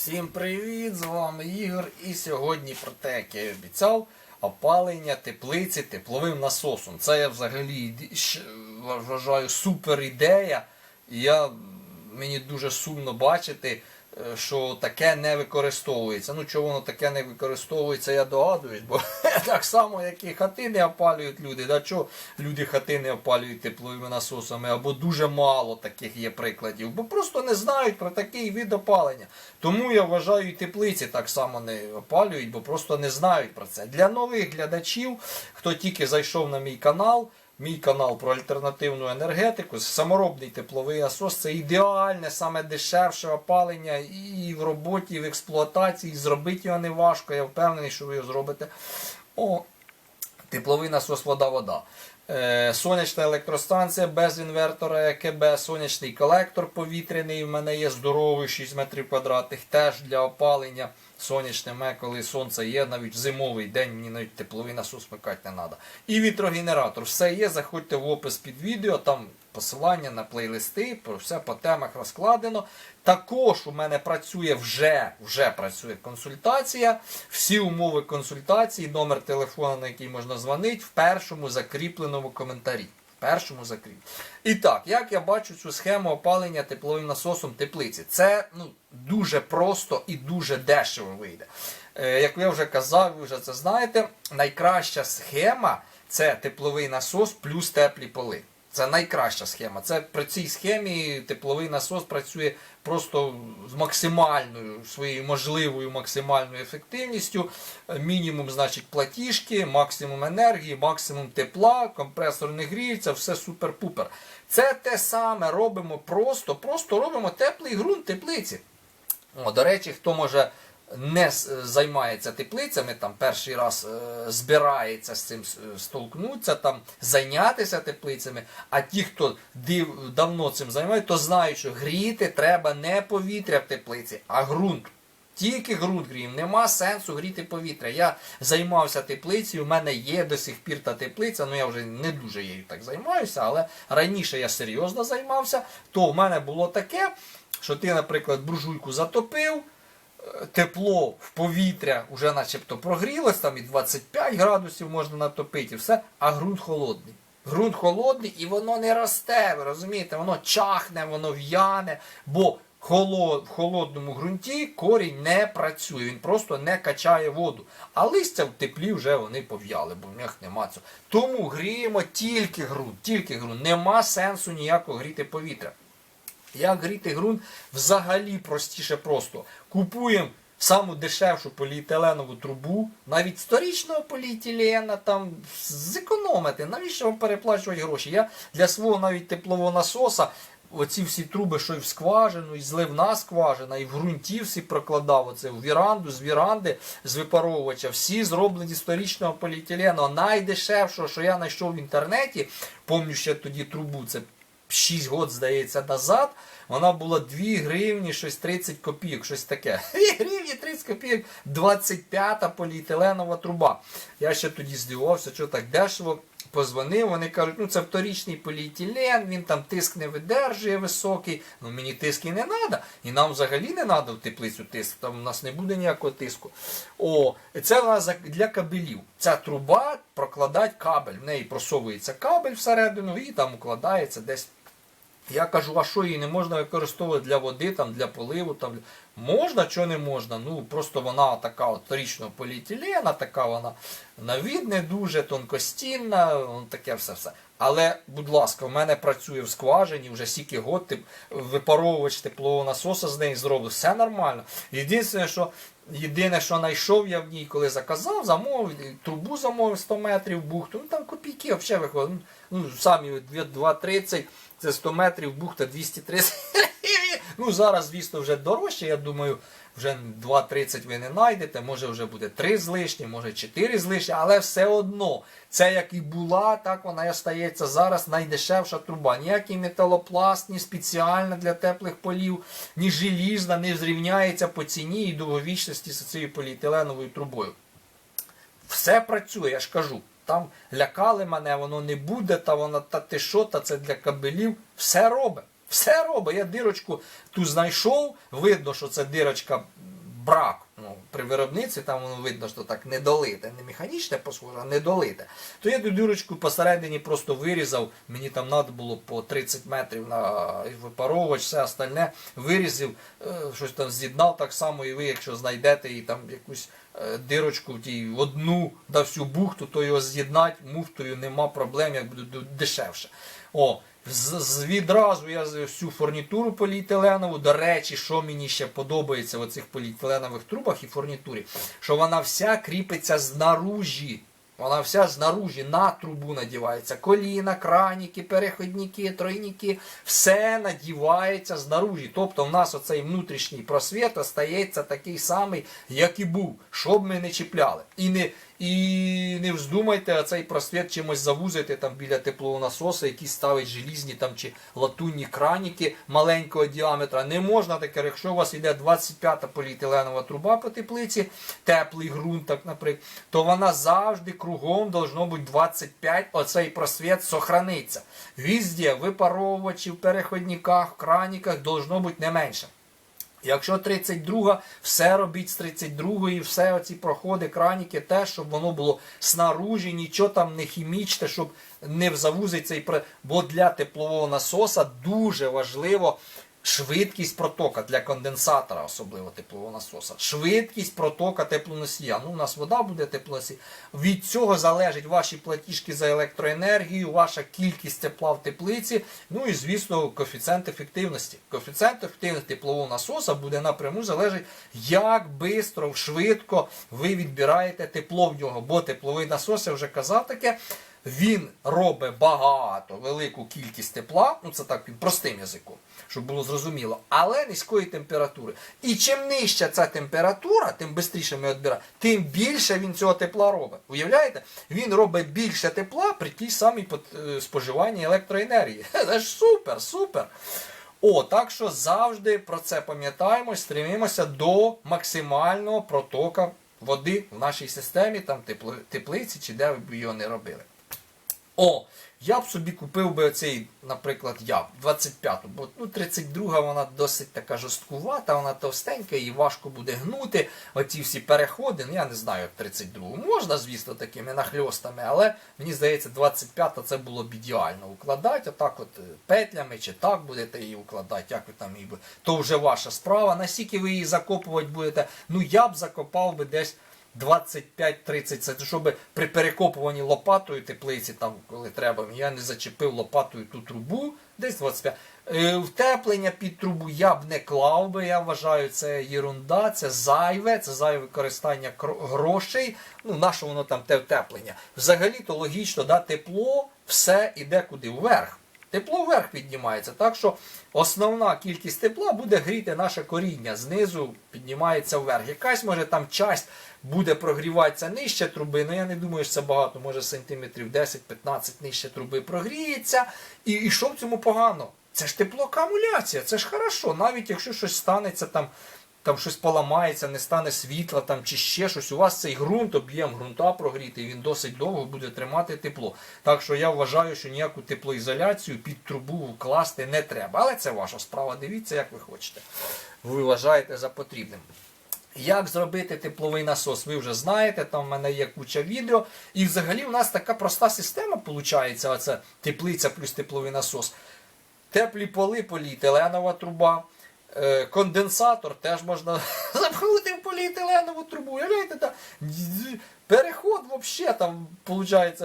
Всім привіт! З вами Ігор. І сьогодні про те, як я і обіцяв, опалення теплиці тепловим насосом. Це я взагалі вважаю супер ідея. І мені дуже сумно бачити, що таке не використовується. Ну, чого воно таке не використовується, я догадуюсь, бо так само, як і хатини опалюють люди. Да, чого люди хатини опалюють тепловими насосами, або дуже мало таких є прикладів, бо просто не знають про такий вид опалення. Тому я вважаю, і теплиці так само не опалюють, бо просто не знають про це. Для нових глядачів, хто тільки зайшов на мій канал про альтернативну енергетику, саморобний тепловий насос – це ідеальне, саме дешевше опалення і в роботі, і в експлуатації. Зробити його не важко, я впевнений, що ви його зробите. Тепловий насос вода-вода. Сонячна електростанція без інвертора ЕКБ, сонячний колектор повітряний, в мене є здоровий 6 метрів квадратних, теж для опалення сонячне, коли сонце є, навіть в зимовий день мені навіть тепловий насос вмикати не треба. І вітрогенератор, все є, заходьте в опис під відео, там посилання на плейлисти, про все по темах розкладено. Також у мене працює вже працює консультація. Всі умови консультації, номер телефону, на який можна дзвонити, в першому закріпленому коментарі. І так, як я бачу цю схему опалення тепловим насосом теплиці? Це дуже просто і дуже дешево вийде. Як я вже казав, ви вже це знаєте, найкраща схема – це тепловий насос плюс теплі поли. Це найкраща схема. Це при цій схемі тепловий насос працює просто з максимальною своєю можливою максимальною ефективністю. Мінімум, значить, платіжки, максимум енергії, максимум тепла, компресор не гріється, все супер-пупер. Це те саме робимо просто робимо теплий ґрунт теплиці. До речі, хто може не займається теплицями, там перший раз збирається з цим столкнутися, там зайнятися теплицями, а ті, хто давно цим займається, то знають, що гріти треба не повітря в теплиці, а ґрунт. Тільки ґрунт гріємо, нема сенсу гріти повітря. Я займався теплицею, у мене є до сих пір та теплиця, я вже не дуже її так займаюся, але раніше я серйозно займався, то в мене було таке, що ти, наприклад, буржуйку затопив, тепло в повітря вже начебто прогрілось, там і 25 градусів можна натопити, і все, а ґрунт холодний. Ґрунт холодний і воно не росте, ви розумієте, воно чахне, воно в'яне, бо в холодному ґрунті корінь не працює, він просто не качає воду. А листя в теплі вже вони пов'яли, бо в них нема цього. Тому гріємо тільки ґрунт, нема сенсу ніякого гріти повітря. Як гріти ґрунт? Взагалі простіше просто. Купуємо саму дешевшу поліетиленову трубу, навіть сторічного поліетилена, там зекономити. Навіщо вам переплачувати гроші? Я для свого навіть теплового насоса оці всі труби, що і в скважину, і зливна скважина, і в ґрунті всі прокладав, оце в віранду, з віранди, з випаровувача, всі зроблені з сторічного поліетилену. Найдешевшого, що я знайшов в інтернеті, пам'ятаю ще тоді трубу, це 6 років, здається, назад, вона була 2 гривні, щось 30 копійок, щось таке. 2 гривні 30 копійок, 25-та поліетиленова труба. Я ще тоді здивувався, що так дешево. Позвонив, вони кажуть, це вторічний поліетилен, він там тиск не видержує високий, мені тиск і не треба, і нам взагалі не треба в теплицю тиск, там у нас не буде ніякого тиску. Це у нас для кабелів. Ця труба прокладає кабель, в неї просовується кабель всередину і там укладається десь. Я кажу, а що її не можна використовувати для води, там, для поливу? Там. Можна, чого не можна? Просто вона така вторічного поліетилена, така вона на вид не дуже тонкостінна, таке все-все. Але, будь ласка, в мене працює в скважині, вже стільки років, випаровувач теплового насоса з неї зроблю, все нормально. Єдине, що знайшов я в ній, коли замовив, трубу замовив 100 метрів бухту, там копійки взагалі виходять, самі 2,30, це 100 метрів бухта 230 гривень. Зараз, звісно, вже дорожче, я думаю, вже 2,30 ви не знайдете, може вже буде 3 з лишнім, може 4 з лишнім, але все одно, це як і була, так вона і остається зараз найдешевша труба. Ніякий металопласт, ні спеціальна для теплих полів, ні желізна не зрівняється по ціні і довговічності з цією поліетиленовою трубою. Все працює, я ж кажу. Там лякали мене, воно не буде, ти що, це для кабелів. Все робить. Я дирочку ту знайшов, видно, що це дирочка брак. Ну, при виробництві там воно видно, що так недолите, не механічне посхоже, а недолите. То я ту дірочку посередині просто вирізав, мені там треба було по 30 метрів на випаровувач, все остальне, вирізав, щось там з'єднав так само, і ви, якщо знайдете і там якусь дирочку, одну да всю бухту, то його з'єднати муфтою нема проблем, як буде дешевше. О, відразу я всю фурнітуру поліетиленову, до речі, що мені ще подобається в цих поліетиленових трубах і фурнітурі, що вона вся кріпиться знаружі. Вона вся знаружі на трубу надівається. Коліна, краніки, переходники, тройники, все надівається знаружі. Тобто в нас оцей внутрішній просвіт остається такий самий, як і був, щоб ми не чіпляли. І не вздумайте цей просвіт чимось завузити там біля теплового насосу, який ставить желізні там чи латунні краніки маленького діаметра. Не можна таке, якщо у вас йде 25-та поліетиленова труба по теплиці, теплий ґрунт, так, наприклад, то вона завжди кругом должно бути 25, оцей просвіт сохраниться. Везде, в випаровувачі, в переходниках, в краніках должно бути не менше. Якщо 32, все робіть з 32-ї, все оці проходи, краніки, те, щоб воно було снаружі, нічого там не хімічте, щоб не завузить цей... Бо для теплового насоса дуже важливо швидкість протока, для конденсатора, особливо теплового насоса. Швидкість протока теплоносія. Ну, у нас вода буде теплоносій. Від цього залежать ваші платіжки за електроенергію, ваша кількість тепла в теплиці, ну і, звісно, коефіцієнт ефективності. Коефіцієнт ефективності теплового насоса буде напряму залежати, як швидко, швидко ви відбираєте тепло в нього. Бо тепловий насос, я вже казав таке, він робить багато, велику кількість тепла, ну це так простим язиком, щоб було зрозуміло, але низької температури. І чим нижча ця температура, тим швидше ми відбираємо, тим більше він цього тепла робить. Уявляєте? Він робить більше тепла при тій самій споживанні електроенергії. Це ж супер, супер. Так що завжди про це пам'ятаємо, стремимося до максимального протоку води в нашій системі, там теплиці, чи де ви б його не робили. Я б собі купив би оцей, наприклад, 25-ту, бо 32-га вона досить така жорсткувата, вона товстенька, її важко буде гнути, оці всі переходи, я не знаю, як 32-гу. Можна, звісно, такими нахльостами, але мені здається, 25-та це було б ідеально укладати, отак от петлями, чи так будете її укладати, як ви там її будете. То вже ваша справа, наскільки ви її закопувати будете, я б закопав би десь 25-30, це щоб при перекопуванні лопатою теплиці, там, коли треба, я не зачепив лопатою ту трубу, десь 25. Втеплення під трубу я б не клав би, я вважаю, це єрунда, це зайве використання грошей, на що воно там те втеплення. Взагалі-то логічно, тепло все іде куди? Вверх. Тепло вверх піднімається, так що основна кількість тепла буде гріти наше коріння, знизу піднімається вверх. Якась, може, там часть буде прогріватися нижче труби, я не думаю, що це багато, може сантиметрів 10-15 нижче труби прогріється. І що в цьому погано? Це ж теплоакумуляція, це ж хорошо, навіть якщо щось станеться, там щось поламається, не стане світла чи ще щось, у вас цей ґрунт, об'єм ґрунта прогрітий, він досить довго буде тримати тепло. Так що я вважаю, що ніяку теплоізоляцію під трубу вкласти не треба. Але це ваша справа, дивіться, як ви хочете. Ви вважаєте за потрібним. Як зробити тепловий насос, ви вже знаєте, там в мене є куча відео. І взагалі у нас така проста система виходить, оце теплиця плюс тепловий насос. Теплі поли, поліетиленова труба. Конденсатор теж можна запхнути в поліетиленову трубу. Уявляєте, переход взагалі там, виходить,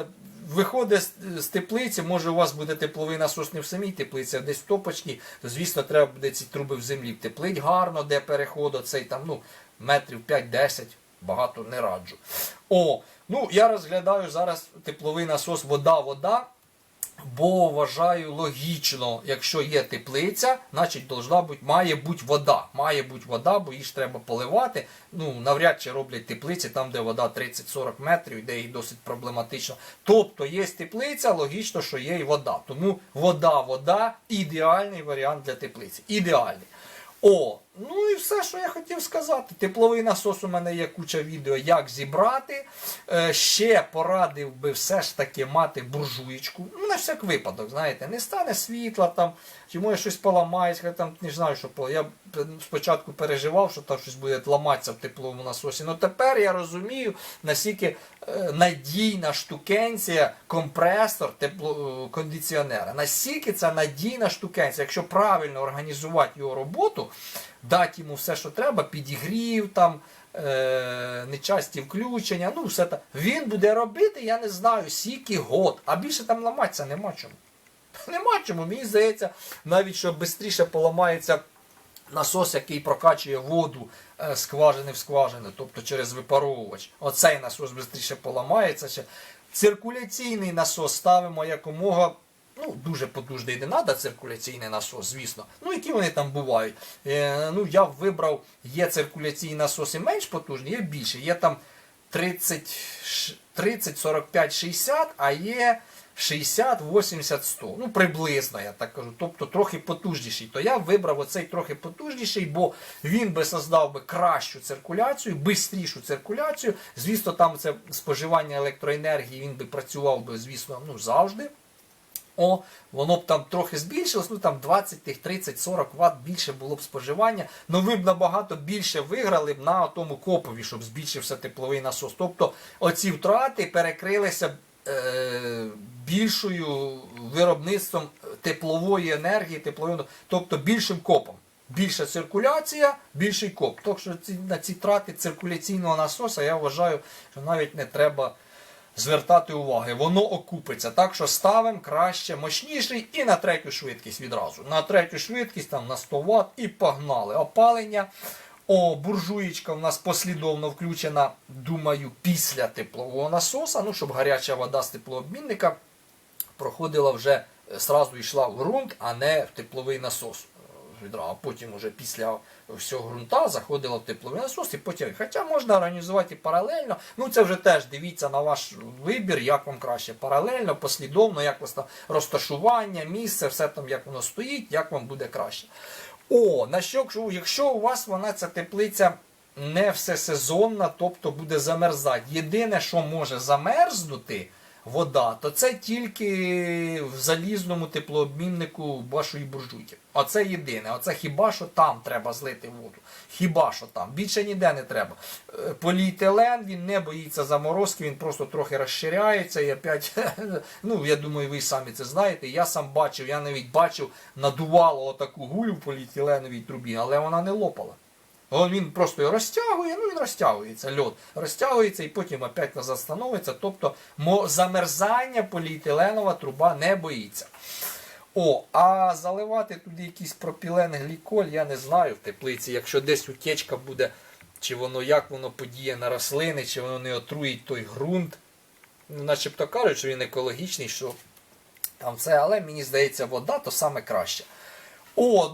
виходить з теплиці, може у вас буде тепловий насос не в самій теплиці, а десь в топочній, то звісно треба буде ці труби в землі втеплить гарно, де переход оцей там, метрів 5-10, багато не раджу. Я розглядаю зараз тепловий насос вода-вода, бо вважаю логічно, якщо є теплиця, значить має бути вода. Має бути вода, бо її ж треба поливати. Навряд чи роблять теплиці там, де вода 30-40 метрів, де їх досить проблематично. Тобто є теплиця, логічно, що є і вода. Тому вода – ідеальний варіант для теплиці. Ідеальний. Ну і все, що я хотів сказати. Тепловий насос у мене є куча відео, як зібрати. Ще порадив би все ж таки мати буржуєчку. Ну, на всяк випадок, знаєте, не стане світла там, чи може щось поламається, там не знаю, що я спочатку переживав, що там щось буде ламатися в тепловому насосі. Ну тепер я розумію, наскільки надійна штукенція, компресор кондиціонера. Наскільки це надійна штукенція, якщо правильно організувати його роботу, дати йому все, що треба, підігрів, там, нечасті включення, ну все так. Він буде робити, я не знаю, скільки год, а більше там ламатися нема чому. Нема чому, мені здається, навіть що швидше поламається насос, який прокачує воду скважини в скважину, тобто через випаровувач. Оцей насос швидше поламається. Циркуляційний насос ставимо якомога, ну, дуже потужний не треба циркуляційний насос, звісно. Ну, які вони там бувають. Ну, я вибрав, є циркуляційні насоси менш потужні, є більше. Є там 30, 45, 60, а є 60, 80, 100. Ну, приблизно, я так кажу. Тобто трохи потужніший. То я вибрав оцей трохи потужніший, бо він би создав би кращу циркуляцію, бистрішу циркуляцію. Звісно, там це споживання електроенергії, він би працював би, звісно, ну, завжди. Воно б там трохи збільшилось, ну там 20, 30, 40 Вт більше було б споживання, але ви б набагато більше виграли б на тому копові, щоб збільшився тепловий насос. Тобто оці втрати перекрилися більшою виробництвом теплової енергії, тобто більшим копом. Більша циркуляція, більший коп. Так що на ці втрати циркуляційного насоса, я вважаю, що навіть не треба звертати уваги, воно окупиться. Так що ставимо краще, мощніший і на третю швидкість відразу. На третю швидкість, там на 100 Вт і погнали. Опалення. Буржуєчка у нас послідовно включена, думаю, після теплового насоса, ну, щоб гаряча вода з теплообмінника проходила вже, зразу йшла в ґрунт, а не в тепловий насос. А потім вже після всього ґрунта заходила в тепловий насос і потім. Хоча можна організувати і паралельно, ну це вже теж дивіться на ваш вибір, як вам краще. Паралельно, послідовно, як у вас там розташування, місце, все там як воно стоїть, як вам буде краще. Якщо у вас ця теплиця не всесезонна, тобто буде замерзати. Єдине, що може замерзнути вода, то це тільки в залізному теплообміннику вашої буржуйки. Оце єдине. Оце хіба що там треба злити воду. Хіба що там. Більше ніде не треба. Поліетилен, він не боїться заморозки, він просто трохи розширяється і опять, ну, я думаю, ви самі це знаєте. Я сам бачив, я навіть бачив, надувало отаку гулю в поліетиленовій трубі, але вона не лопала. Він просто його розтягує, ну він розтягується, льод розтягується і потім опять назад становиться. Тобто замерзання поліетиленова труба не боїться. А заливати туди якийсь пропілен, гліколь, я не знаю в теплиці. Якщо десь утечка буде, чи як воно подіє на рослини, чи воно не отруїть той ґрунт. Начебто кажуть, що він екологічний, що там це, але мені здається, вода то саме краще.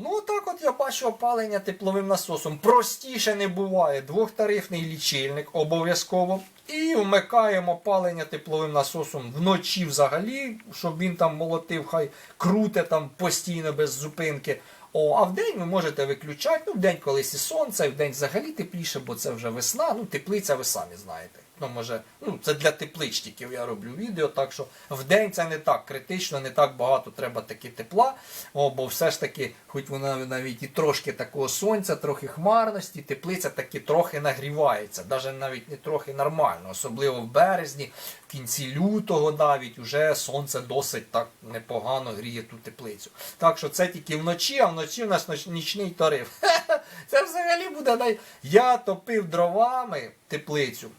Ну так от я бачу опалення тепловим насосом. Простіше не буває. Двохтарифний лічильник обов'язково. І вмикаємо опалення тепловим насосом вночі взагалі, щоб він там молотив, хай круте там постійно без зупинки. А вдень ви можете виключати. Ну, вдень колись і сонце, вдень взагалі тепліше, бо це вже весна. Ну, теплиця ви самі знаєте. Це для тепличників я роблю відео, так що вдень це не так критично, не так багато треба таки тепла, бо все ж таки, хоч вона навіть і трошки такого сонця, трохи хмарності, теплиця таки трохи нагрівається, навіть не трохи нормально, особливо в березні, в кінці лютого навіть, уже сонце досить так непогано гріє ту теплицю. Так що це тільки вночі, а вночі у нас нічний тариф. Це взагалі буде, я топив дровами теплицю,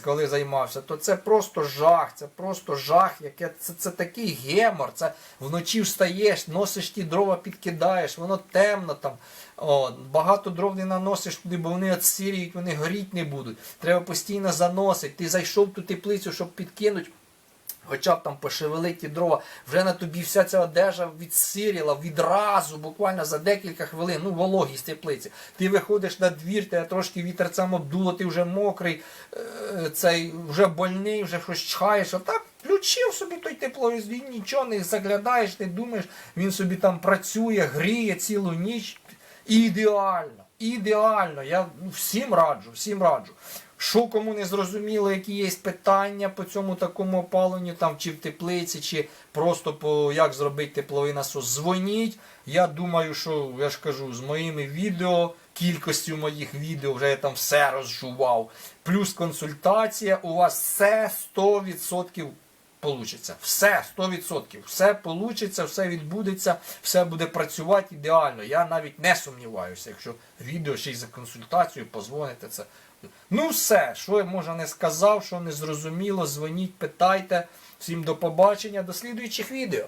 коли займався, то це просто жах, це такий гемор, це вночі встаєш, носиш ті дрова, підкидаєш, воно темно там, багато дров не наносиш туди, бо вони відсиріють, вони горіть не будуть, треба постійно заносити, ти зайшов в ту теплицю, щоб підкинути, хоча б там пошевелити ті дрова, вже на тобі вся ця одежа відсиріла відразу, буквально за декілька хвилин, вологість теплиці. Ти виходиш на двір, тебе трошки вітерцем обдуло, ти вже мокрий, вже больний, вже щось чхаєш, отак включив собі той тепловізор, нічого не заглядаєш, не думаєш, він собі там працює, гріє цілу ніч. Ідеально. ідеально. Я всім раджу. Що кому не зрозуміло, які є питання по цьому такому опаленню, там чи в теплиці, чи просто по як зробити тепловий насос, дзвоніть. Я думаю, що, я ж кажу, з моїми відео, кількістю моїх відео, вже я там все розжував. Плюс консультація, у вас все 100% получиться. Все 100%. Все получиться, все відбудеться, все буде працювати ідеально. Я навіть не сумніваюся, якщо відео ще й за консультацію позвоните це. Ну все, що я може не сказав, що не зрозуміло, дзвоніть, питайте. Всім до побачення, до слідуючих відео.